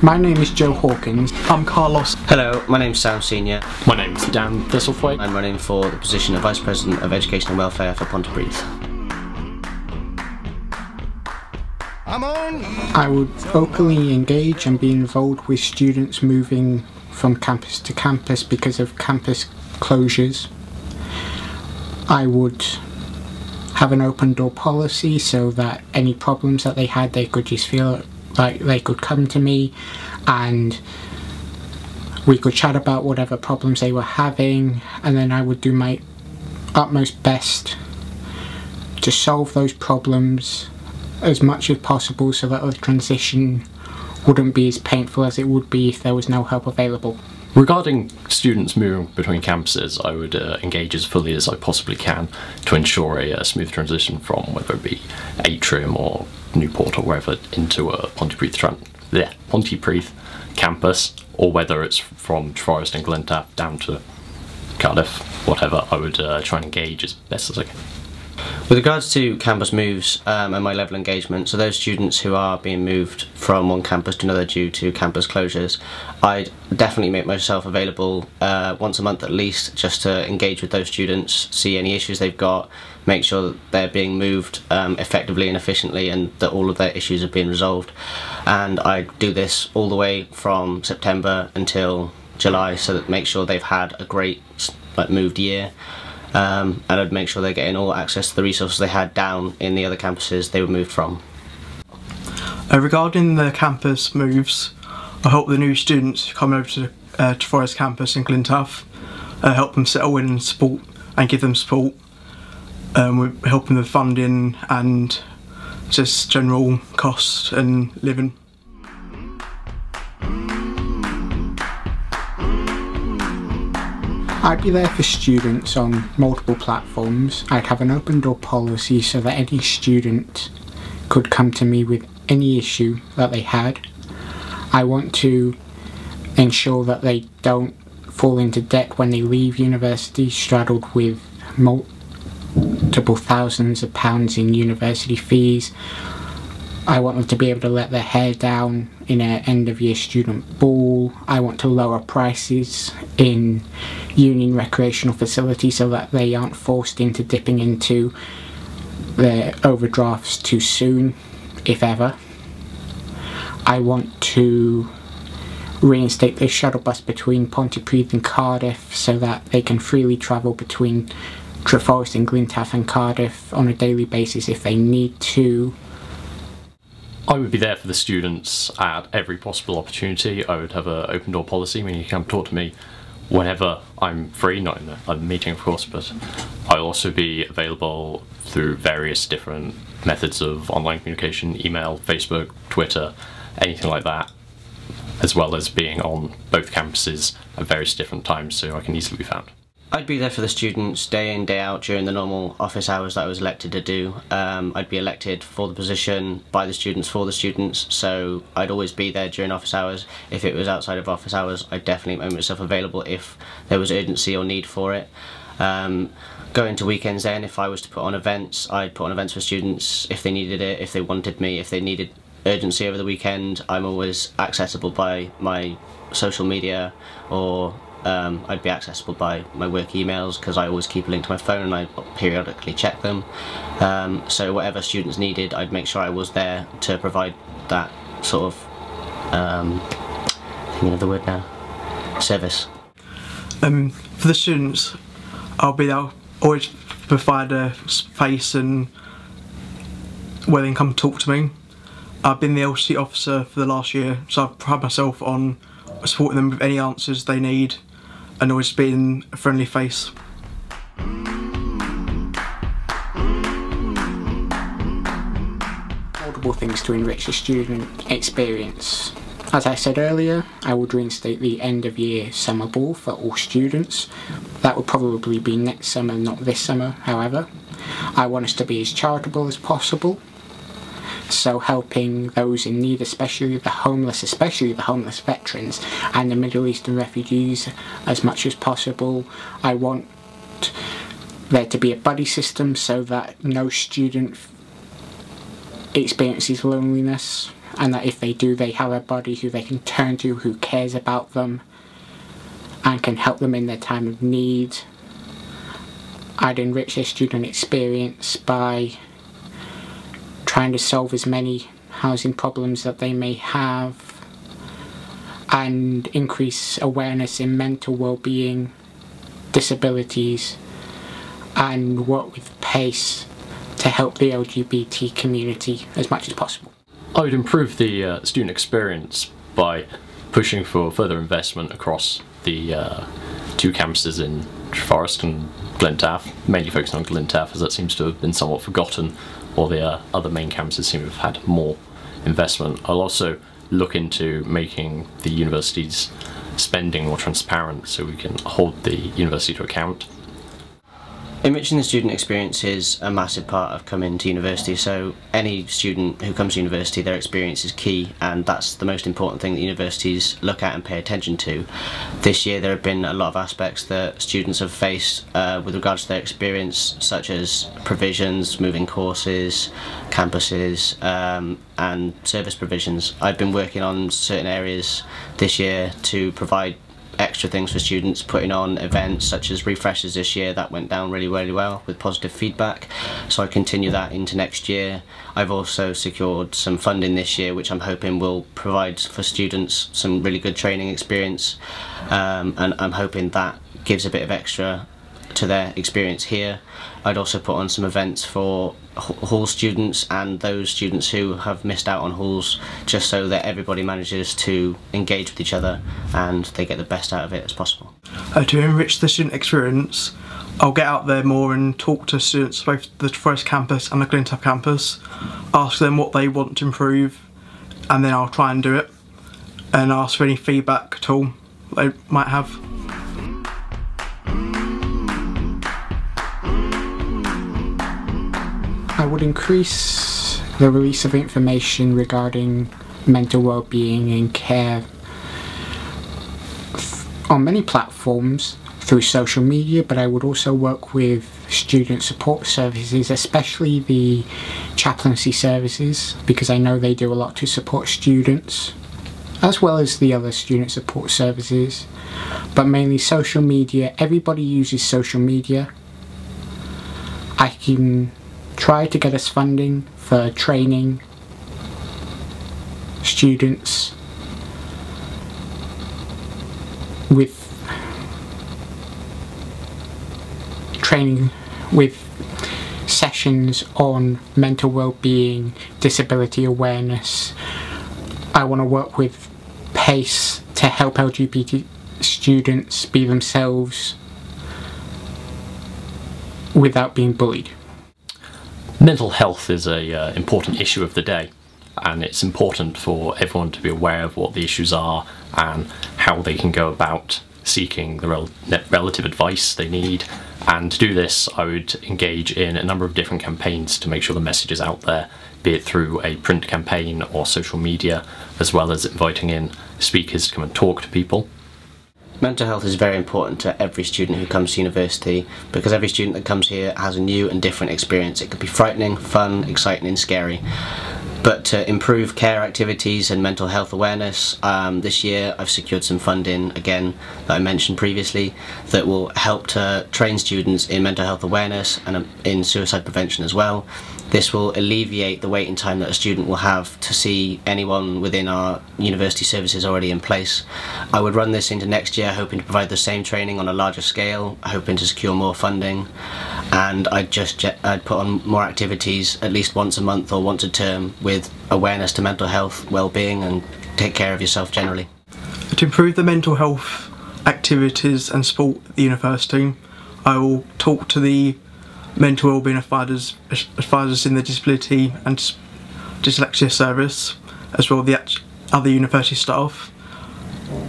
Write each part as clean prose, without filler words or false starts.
My name is Joe Hawkins. I'm Carlos. Hello, my name's Sam Senior. My name's Dan Thistlethwaite. I'm running for the position of Vice President of Education and Welfare for Pontypridd. I would vocally engage and be involved with students moving from campus to campus because of campus closures. I would have an open door policy so that any problems that they had, they could just feel like they could come to me and we could chat about whatever problems they were having, and then I would do my utmost best to solve those problems as much as possible so that the transition wouldn't be as painful as it would be if there was no help available. Regarding students moving between campuses, I would engage as fully as I possibly can to ensure a smooth transition from whether it be Atrium or Newport or wherever into a Pontypridd campus, or whether it's from Treforest and Glyntaff down to Cardiff, whatever. I would try and engage as best as I can. With regards to campus moves and my level of engagement, so those students who are being moved from one campus to another due to campus closures, I'd definitely make myself available once a month at least, just to engage with those students, see any issues they've got, make sure that they're being moved effectively and efficiently and that all of their issues are being resolved. And I do this all the way from September until July, so that make sure they've had a great moved year. And I'd make sure they're getting all access to the resources they had down in the other campuses they were moved from. Regarding the campus moves, I hope the new students coming over to Treforest campus in Glyntaff help them settle in and support and give them support. We're helping with funding and just general costs and living. I'd be there for students on multiple platforms. I'd have an open door policy so that any student could come to me with any issue that they had. I want to ensure that they don't fall into debt when they leave university, straddled with multiple thousands of pounds in university fees. I want them to be able to let their hair down in an end of year student ball. I want to lower prices in union recreational facilities so that they aren't forced into dipping into their overdrafts too soon, if ever. I want to reinstate the shuttle bus between Pontypridd and Cardiff so that they can freely travel between Treforest and Glyntaff and Cardiff on a daily basis if they need to. I would be there for the students at every possible opportunity. I would have an open door policy, meaning you can come talk to me whenever I'm free, not in a meeting of course, but I'll also be available through various different methods of online communication, email, Facebook, Twitter, anything like that, as well as being on both campuses at various different times so I can easily be found. I'd be there for the students day in, day out during the normal office hours that I was elected to do. I'd be elected for the position by the students for the students, so I'd always be there during office hours. If it was outside of office hours, I'd definitely make myself available if there was urgency or need for it. Going to weekends then, if I was to put on events, I'd put on events for students if they needed it, if they wanted me, if they needed urgency over the weekend. I'm always accessible by my social media, or I'd be accessible by my work emails because I always keep a link to my phone and I periodically check them. So whatever students needed, I'd make sure I was there to provide that sort of, thinking of the word now, service. For the students, I'll be there, always provide a space and where they can come talk to me. I've been the LC officer for the last year, so I pride myself on supporting them with any answers they need and always being a friendly face. Multiple things to enrich the student experience. As I said earlier, I would reinstate the end of year summer ball for all students. That would probably be next summer, not this summer, however. I want us to be as charitable as possible, so helping those in need, especially the homeless veterans and the Middle Eastern refugees as much as possible. I want there to be a buddy system so that no student experiences loneliness and that if they do, they have a body who they can turn to, who cares about them and can help them in their time of need. I'd enrich their student experience by trying to solve as many housing problems that they may have, and increase awareness in mental well-being, disabilities, and work with PACE to help the LGBT community as much as possible. I would improve the student experience by pushing for further investment across the two campuses in Forest and Glyntaff, mainly focusing on Glyntaff as that seems to have been somewhat forgotten, while the other main campuses seem to have had more investment. I'll also look into making the university's spending more transparent so we can hold the university to account. Enriching the student experience is a massive part of coming to university, so any student who comes to university, their experience is key, and that's the most important thing that universities look at and pay attention to. This year there have been a lot of aspects that students have faced with regards to their experience, such as provisions, moving courses, campuses, and service provisions. I've been working on certain areas this year to provide extra things for students, putting on events such as refreshers this year. That went down really well with positive feedback, so I continue that into next year. I've also secured some funding this year which I'm hoping will provide for students some really good training experience, and I'm hoping that gives a bit of extra to their experience here. I'd also put on some events for hall students and those students who have missed out on halls, just so that everybody manages to engage with each other and they get the best out of it as possible. To enrich the student experience, I'll get out there more and talk to students both the Forest campus and the Glyntaff campus, ask them what they want to improve, and then I'll try and do it, and ask for any feedback at all they might have. I would increase the release of information regarding mental well-being and care on many platforms through social media, but I would also work with student support services, especially the chaplaincy services, because I know they do a lot to support students, as well as the other student support services, but mainly social media. Everybody uses social media. I can try to get us funding for training students with sessions on mental well-being, disability awareness. I want to work with PACE to help LGBT students be themselves without being bullied. Mental health is an important issue of the day, and it's important for everyone to be aware of what the issues are and how they can go about seeking the relative advice they need. And to do this, I would engage in a number of different campaigns to make sure the message is out there, be it through a print campaign or social media, as well as inviting in speakers to come and talk to people. Mental health is very important to every student who comes to university, because every student that comes here has a new and different experience. It could be frightening, fun, exciting and scary. But to improve care activities and mental health awareness, this year I've secured some funding, again, that I mentioned previously, that will help to train students in mental health awareness and in suicide prevention as well. This will alleviate the waiting time that a student will have to see anyone within our university services already in place. I would run this into next year, hoping to provide the same training on a larger scale, hoping to secure more funding, and I'd put on more activities at least once a month or once a term with awareness to mental health, well-being and take care of yourself generally. To improve the mental health activities and support at the university, I will talk to the mental wellbeing advisors in the disability and dyslexia service, as well as the other university staff,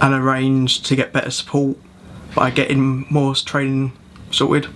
and arrange to get better support by getting more training sorted.